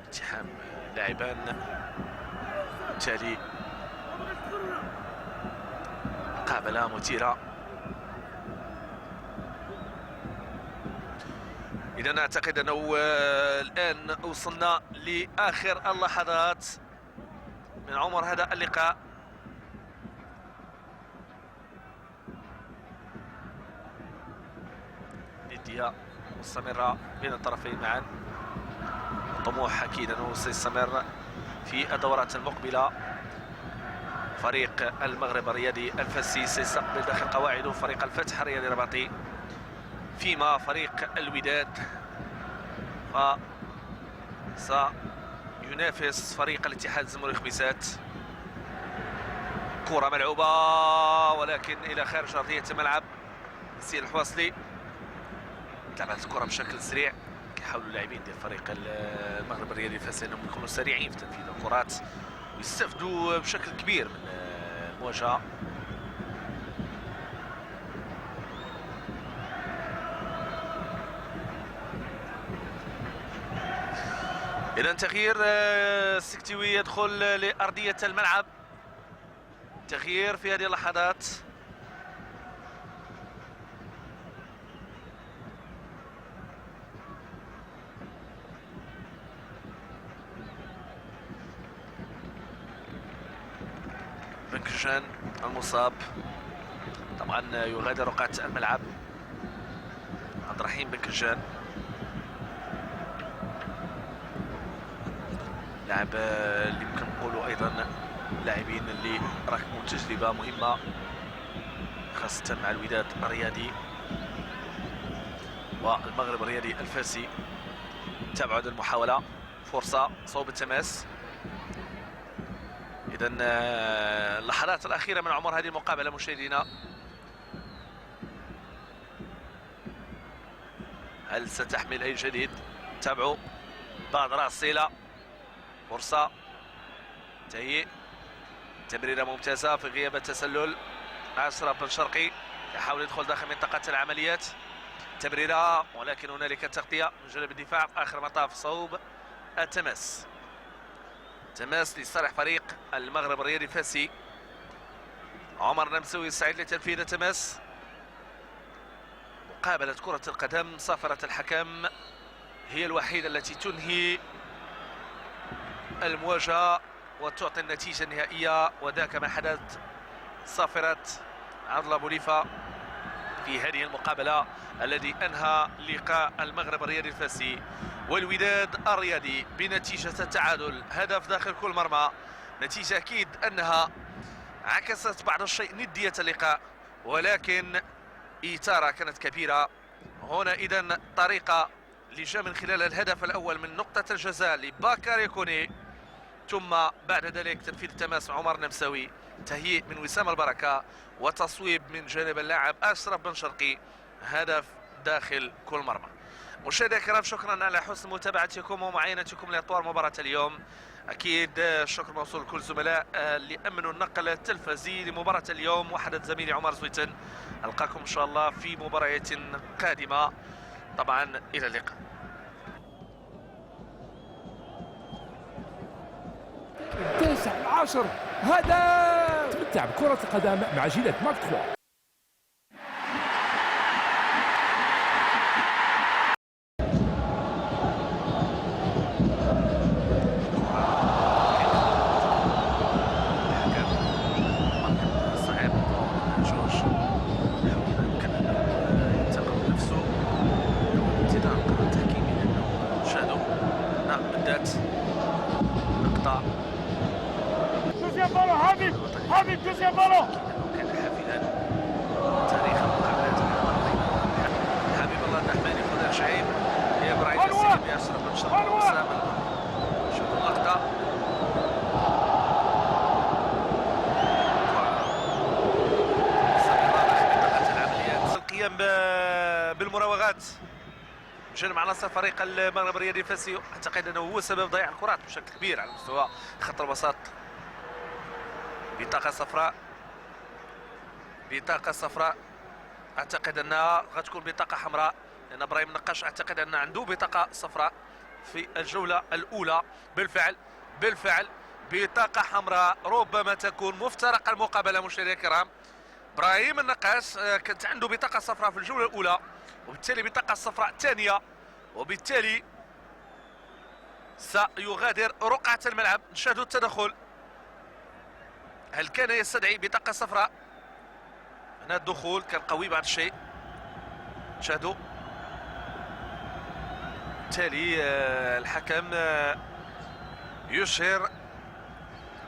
التحام اللاعبان بالتالي مقابلة مثيرة. إذا أعتقد أنه الآن وصلنا لآخر اللحظات من عمر هذا اللقاء. ندية مستمرة بين الطرفين معا. طموح أكيد أنه سيستمر في الدورات المقبلة. فريق المغرب الرياضي الفاسي سيستقبل داخل قواعده فريق الفتح الرياضي الرباطي، فيما فريق الوداد سينافس فريق الاتحاد الزمالك خميسات. كرة ملعوبة ولكن إلى خارج أرضية الملعب. سيل الحواصلي تابعت الكرة بشكل سريع. كيحاولوا اللاعبين ديال فريق المغرب الرياضي الفاسي انهم يكونوا سريعين في تنفيذ الكرات ويستفدوا بشكل كبير من المواجهة. إذا تغيير السكتوي يدخل لأرضية الملعب. تغيير في هذه اللحظات. بنكجان المصاب طبعا يغادر رقعة الملعب. عبد الرحيم بنكجان لاعب اللي يمكن نقولوا ايضا لاعبين اللي راكموا تجربه مهمه خاصه مع الوداد الرياضي والمغرب الرياضي الفاسي. تابعوا هذه المحاوله. فرصه صوب التماس. اذا اللحظات الاخيره من عمر هذه المقابله مشاهدينا. هل ستحمل اي جديد؟ تابعوا بادرة الصيلة. فرصة تهيئ. تمريرة ممتازة في غياب التسلل. أشرف بن شرقي يحاول يدخل داخل منطقة العمليات. تمريرة ولكن هنالك تغطية من جانب الدفاع. آخر مطاف صوب التماس. تماس لصالح فريق المغرب الرياضي الفاسي. عمر نمسوي سعيد لتنفيذ التماس. مقابلة كرة القدم صافرة الحكم هي الوحيدة التي تنهي المواجهة وتعطي النتيجة النهائية، وذاك ما حدث صافرة عبد الله بوليفة في هذه المقابلة الذي أنهى لقاء المغرب الرياضي الفاسي والوداد الرياضي بنتيجة التعادل، هدف داخل كل مرمى. نتيجة أكيد أنها عكست بعض الشيء ندية اللقاء، ولكن إثارة كانت كبيرة هنا. إذن طريقة اللي جاء من خلال الهدف الأول من نقطة الجزاء لباكار يكوني ثم بعد ذلك تنفيذ التماس مع عمر النمساوي، تهيئ من وسام البركه وتصويب من جانب اللاعب اشرف بن شرقي، هدف داخل كل مرمى. مشاهدينا الكرام، شكرا على حسن متابعتكم ومعاينتكم لاطوار مباراه اليوم. اكيد الشكر موصول لكل الزملاء اللي امنوا النقل التلفزيوني لمباراه اليوم، وحدث زميلي عمر زويتن. القاكم ان شاء الله في مباريات قادمه، طبعا الى اللقاء. التاسع العاشر هدف. تمتع بكرة القدم مع جيلات مارك 3. حبيب جوز يا بالو. كان حافلا تاريخ المقابلات حبيب الله الرحماني، خضر شعيب، يا ابراهيم السيد، يا اشرف بن شرقي، وسام. شوفوا اللقطه، القيام بالمراوغات جانب عناصر فريق المغرب الرياضي الفاسي. اعتقد انه هو سبب ضياع الكرات بشكل كبير على مستوى خط الوسط. بطاقة صفراء، بطاقة صفراء، اعتقد انها غتكون بطاقة حمراء، لان ابراهيم النقاش اعتقد ان عنده بطاقة صفراء في الجولة الاولى. بالفعل بطاقة حمراء، ربما تكون مفترق المقابلة. مشاهدينا الكرام، ابراهيم النقاش كانت عنده بطاقة صفراء في الجولة الاولى، وبالتالي بطاقة صفراء الثانية، وبالتالي سيغادر رقعة الملعب. نشاهدوا التدخل، هل كان يستدعي بطاقة صفراء؟ هنا الدخول كان قوي بعض الشيء. شاهدوا، بالتالي الحكم يشهر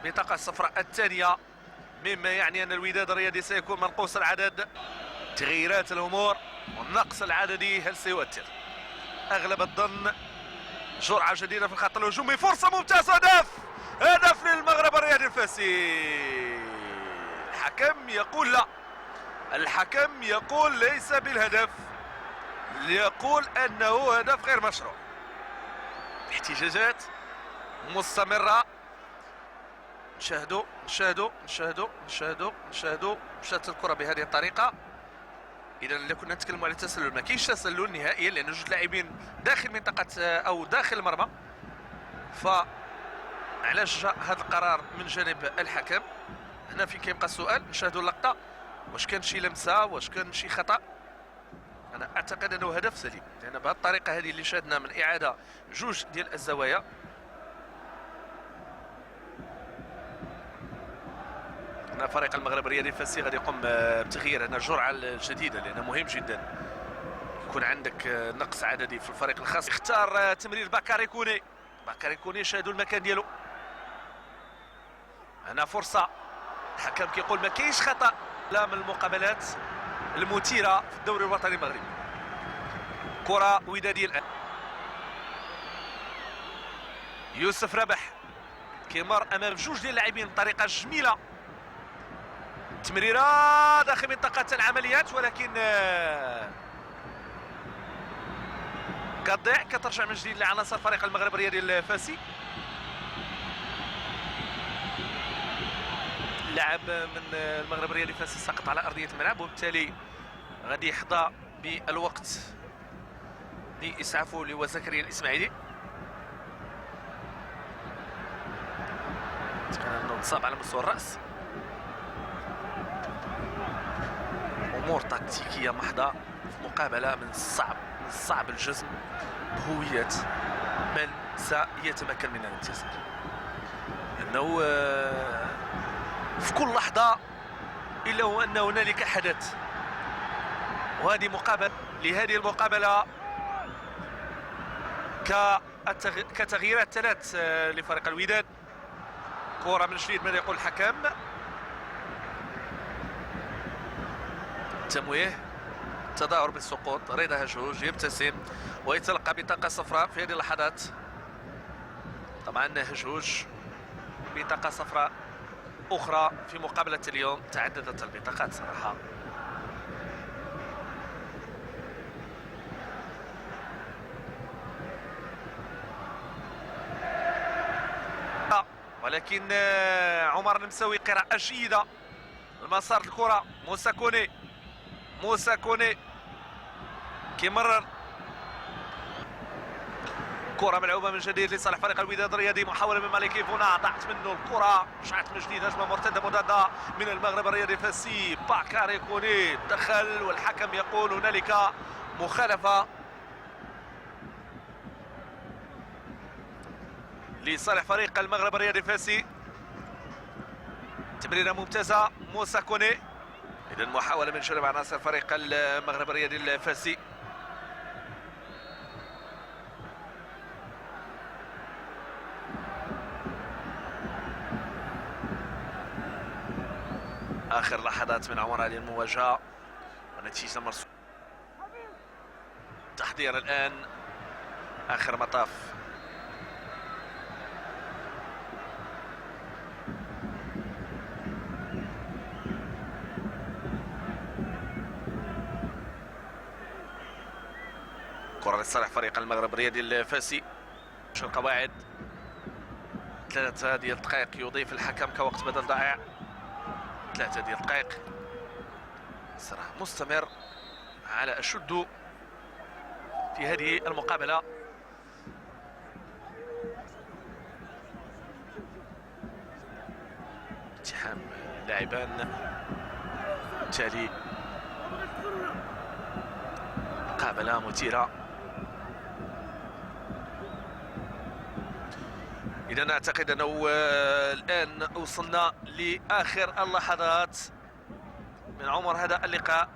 بطاقة الصفراء الثانية، مما يعني أن الوداد الرياضي سيكون منقوص العدد. تغييرات الأمور والنقص العددي هل سيؤثر؟ أغلب الظن جرعة جديدة في الخط الهجومي، فرصة ممتازة، هدف للمغرب الرياضي الفاسي. الحكم يقول لا، الحكم يقول ليس بالهدف، يقول انه هدف غير مشروع. احتجاجات مستمرة. نشاهدوا مشات الكرة بهذه الطريقة. اذا اذا كنا نتكلموا على التسلل، ما كاينش تسلل نهائيا، لان جوج لاعبين داخل منطقة او داخل المرمى. علاش جاء هذا القرار من جانب الحكم؟ هنا فين كيبقى السؤال. نشاهدوا اللقطه، واش كان شي لمسه، واش كان شي خطا؟ انا اعتقد انه هدف سليم، لان بهذه الطريقه هذه اللي شاهدنا من اعاده جوج ديال الزوايا. هنا فريق المغرب الرياضي الفاسي غادي يقوم بتغيير هنا الجرعه الجديده، لانه مهم جدا يكون عندك نقص عددي في الفريق الخاص. اختار تمرير بكاري كوني، شاهدوا المكان ديالو. هنا فرصة، الحكم كيقول ما كاينش خطأ. لا، من المقابلات المثيرة في الدوري الوطني المغربي. كرة ودادية الآن، يوسف ربح كيمر أمام جوج ديال اللاعبين بطريقة جميلة. تمريرة داخل منطقة العمليات، ولكن كتضيع، كترجع من جديد لعناصر فريق المغرب الرياضي الفاسي. لاعب من المغرب الرياضي الفاسي سقط على ارضيه الملعب، وبالتالي غادي يحظى بالوقت لاسعافه، اللي هو زكريا الاسماعيلي. كان مصاب على مستوى الراس. امور تكتيكيه محضه في مقابله من الصعب الجزم بهويه من سيتمكن من الانتصار، لانه في كل لحظة إلا وأن هنالك حدث. وهذه مقابلة لهذه المقابلة كتغييرات ثلاث لفريق الوداد. كرة من جديد، ماذا يقول الحكم؟ تمويه، تظاهر بالسقوط. رضا هجوج يبتسم ويتلقى بطاقة صفراء في هذه اللحظات. طبعا هجوج بطاقة صفراء أخرى في مقابلة اليوم. تعددت البطاقات صراحة. ولكن عمر المساوي قراءة جيدة المسار الكرة. موسى كوني كيمرر كرة ملعوبة من جديد لصالح فريق الوداد الرياضي. محاولة من مالكي فونا ضاعت منه الكرة. رجعت من جديد هجمة مرتدة مضادة من المغرب الرياضي فاسي. باكاري كوني دخل والحكم يقول هنالك مخالفة لصالح فريق المغرب الرياضي فاسي. تمريرة ممتازة موسى كوني. إذا محاولة من جانب عناصر فريق المغرب الرياضي الفاسي. آخر لحظات من عمر هذه المواجهة ونتيجة مرسومة. تحضير الآن آخر مطاف. كرة لصالح فريق المغرب الرياضي الفاسي. القواعد 3 ديال الدقائق يضيف الحكم كوقت بدل ضائع. 3 ديال الدقائق صراحة مستمر على أشده في هذه المقابلة. التحام اللاعبان بالتالي مقابلة مثيرة. إذا أعتقد أنه الآن وصلنا لآخر اللحظات من عمر هذا اللقاء.